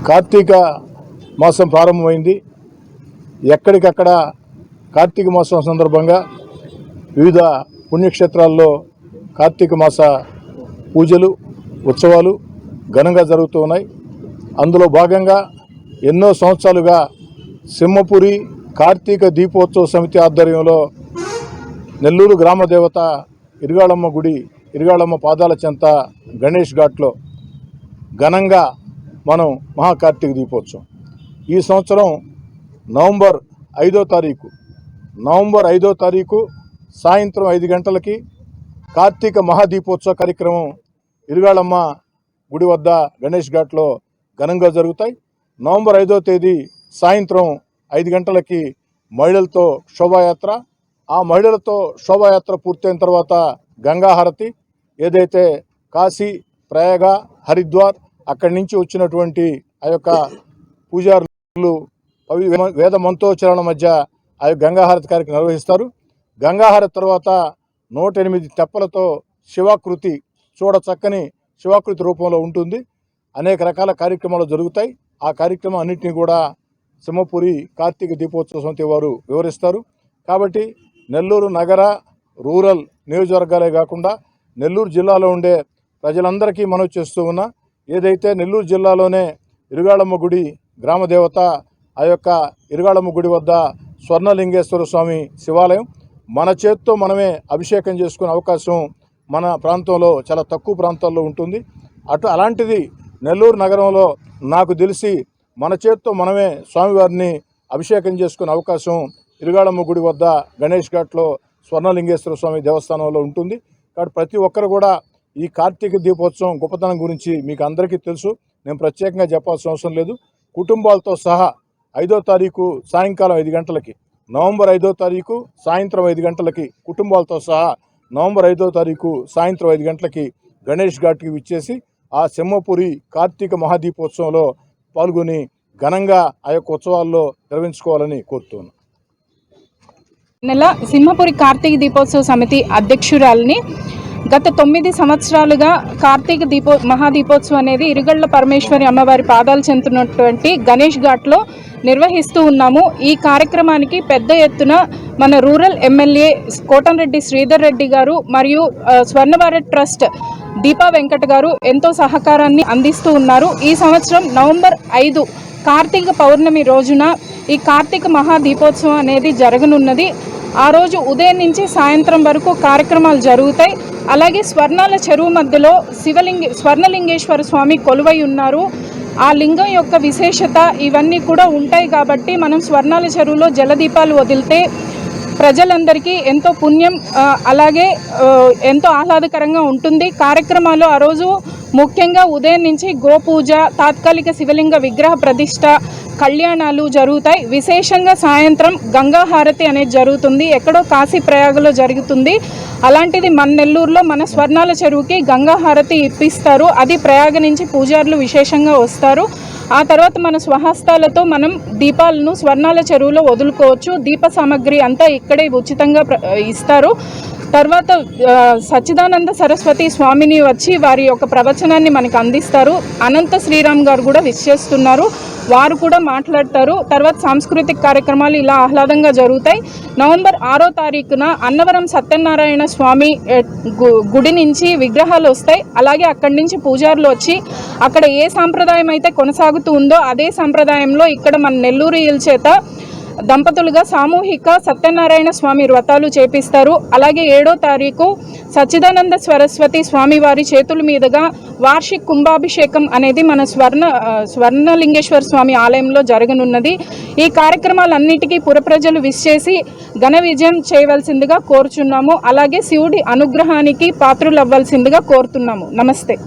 కార్తీక మాసం ప్రారంభమైంది. ఎక్కడికక్కడ కార్తీక మాసం సందర్భంగా వివిధ పుణ్యక్షేత్రాల్లో కార్తీక మాస పూజలు ఉత్సవాలు ఘనంగా జరుగుతూ ఉన్నాయి. అందులో భాగంగా ఎన్నో సంవత్సరాలుగా సింహపురి కార్తీక దీపోత్సవ సమితి ఆధ్వర్యంలో నెల్లూరు గ్రామ దేవత ఇరుగాళమ్మ గుడి ఇరుగాళమ్మ పాదాల చెంత గణేష్ ఘాట్లో ఘనంగా మనం మహాకార్తీక దీపోత్సవం ఈ సంవత్సరం నవంబర్ 5వ తారీఖు సాయంత్రం 5 గంటలకి కార్తీక మహాదీపోత్సవ కార్యక్రమం ఇరుగాళమ్మ గుడి వద్ద గణేష్ ఘాట్లో ఘనంగా జరుగుతాయి. నవంబర్ 5వ తేదీ సాయంత్రం 5 గంటలకి మహిళలతో శోభాయాత్ర, ఆ మహిళలతో శోభాయాత్ర పూర్తయిన తర్వాత గంగాహారతి, ఏదైతే కాశీ, ప్రయాగ, హరిద్వార్ అక్కడి నుంచి వచ్చినటువంటి ఆ యొక్క పూజారులు వేద మంత్రోచ్చారణ మధ్య ఆ గంగాహారతి కార్యక్రమం నిర్వహిస్తారు. గంగాహారతి తర్వాత 108 తెప్పలతో శివాకృతి, చూడ చక్కని శివాకృతి రూపంలో ఉంటుంది. అనేక రకాల కార్యక్రమాలు జరుగుతాయి. ఆ కార్యక్రమం అన్నింటినీ కూడా సింహపురి కార్తీక దీపోత్సవ సమితి వారు వివరిస్తారు. కాబట్టి నెల్లూరు నగర రూరల్ నియోజకవర్గాలే కాకుండా నెల్లూరు జిల్లాలో ఉండే ప్రజలందరికీ మనవి చేస్తూ ఉన్నా, ఏదైతే నెల్లూరు జిల్లాలోనే ఇరుగాళమ్మ గుడి గ్రామదేవత ఆ యొక్క ఇరుగాళమ్మ గుడి వద్ద స్వర్ణలింగేశ్వర స్వామి శివాలయం మన చేత్తో మనమే అభిషేకం చేసుకునే అవకాశం మన ప్రాంతంలో చాలా తక్కువ ప్రాంతాల్లో ఉంటుంది. అలాంటిది నెల్లూరు నగరంలో నాకు తెలిసి మన చేత్తో మనమే స్వామివారిని అభిషేకం చేసుకునే అవకాశం ఇరుగాళమ్మ గుడి వద్ద గణేష్ ఘాట్లో స్వర్ణలింగేశ్వర స్వామి దేవస్థానంలో ఉంటుంది. కాబట్టి ప్రతి ఒక్కరు కూడా ఈ కార్తీక దీపోత్సవం గొప్పతనం గురించి మీకు అందరికీ తెలుసు, నేను ప్రత్యేకంగా చెప్పాల్సిన అవసరం లేదు. కుటుంబాలతో సహా 5వ తారీఖు సాయంకాలం 5 గంటలకి, నవంబర్ 5వ తారీఖు సాయంత్రం 5 గంటలకి కుటుంబాలతో సహా నవంబర్ 5వ తారీఖు సాయంత్రం 5 గంటలకి గణేష్ ఘాట్కి విచ్చేసి ఆ సింహపురి కార్తీక మహాదీపోత్సవంలో పాల్గొని ఘనంగా ఆ యొక్క ఉత్సవాల్లో నిర్వహించుకోవాలని కోరుతున్నాను. నెల సింహపురి కార్తీక దీపోత్సవ సమితి అధ్యక్షురాలని గత 9 సంవత్సరాలుగా కార్తీక మహాదీపోత్సవం అనేది ఇరుగళ్ల పరమేశ్వరి అమ్మవారి పాదాలు చెందుతున్నటువంటి గణేష్ ఘాట్లో నిర్వహిస్తూ ఉన్నాము. ఈ కార్యక్రమానికి పెద్ద ఎత్తున మన రూరల్ ఎమ్మెల్యే కోటంరెడ్డి శ్రీధర్ రెడ్డి గారు మరియు స్వర్ణభారత్ ట్రస్ట్ దీపా వెంకట గారు ఎంతో సహకారాన్ని అందిస్తూ ఉన్నారు. ఈ సంవత్సరం నవంబర్ 5 కార్తీక పౌర్ణమి రోజున ఈ కార్తీక మహాదీపోత్సవం అనేది జరగనున్నది. ఆ రోజు ఉదయం నుంచి సాయంత్రం వరకు కార్యక్రమాలు జరుగుతాయి. అలాగే స్వర్ణాల చెరువు మధ్యలో స్వర్ణలింగేశ్వర స్వామి కొలువై ఉన్నారు. ఆ లింగం యొక్క విశేషత ఇవన్నీ కూడా ఉంటాయి. కాబట్టి మనం స్వర్ణాల చెరువులో జలదీపాలు వదిలితే ప్రజలందరికీ ఎంతో పుణ్యం, అలాగే ఎంతో ఆహ్లాదకరంగా ఉంటుంది. కార్యక్రమాలు ఆ రోజు ముఖ్యంగా ఉదయం నుంచి గోపూజ, తాత్కాలిక శివలింగ విగ్రహ ప్రతిష్ట, కళ్యాణాలు జరుగుతాయి. విశేషంగా సాయంత్రం గంగాహారతి అనేది జరుగుతుంది. ఎక్కడో కాశీ ప్రయాగలో జరుగుతుంది. అలాంటిది మన నెల్లూరులో మన స్వర్ణాల చెరువుకి గంగాహారతి ఇప్పిస్తారు. అది ప్రయాగ నుంచి పూజారులు విశేషంగా వస్తారు. ఆ తర్వాత మన స్వహస్తాలతో మనం దీపాలను స్వర్ణాల చెరువులో వదులుకోవచ్చు. దీప సామగ్రి అంతా ఇక్కడే ఉచితంగా ఇస్తారు. తర్వాత సచ్చిదానంద సరస్వతి స్వామిని వచ్చి వారి యొక్క ప్రవచనాన్ని మనకు అందిస్తారు. అనంత శ్రీరామ్ గారు కూడా విష్ చేస్తున్నారు, వారు కూడా మాట్లాడతారు. తర్వాత సాంస్కృతిక కార్యక్రమాలు ఇలా ఆహ్లాదంగా జరుగుతాయి. నవంబర్ 6వ తారీఖున అన్నవరం సత్యనారాయణ స్వామి గుడి నుంచి విగ్రహాలు వస్తాయి. అలాగే అక్కడి నుంచి పూజారులు వచ్చి అక్కడ ఏ సాంప్రదాయం అయితే కొనసాగుతూ ఉందో అదే సంప్రదాయంలో ఇక్కడ మన నెల్లూరు చేత దంపతులుగా సామూహిక సత్యనారాయణ స్వామి వ్రతాలు చేపిస్తారు. అలాగే 7వ తారీఖు సచ్చిదానంద సరస్వతి స్వామి వారి చేతుల మీదుగా వార్షిక కుంభాభిషేకం అనేది మన స్వర్ణలింగేశ్వర స్వామి ఆలయంలో జరగనున్నది. ఈ కార్యక్రమాలన్నిటికీ పురప్రజలు విష్ చేసి ఘన విజయం చేయవలసిందిగా కోరుచున్నాము. అలాగే శివుడి అనుగ్రహానికి పాత్రులు అవ్వాల్సిందిగా కోరుతున్నాము. నమస్తే.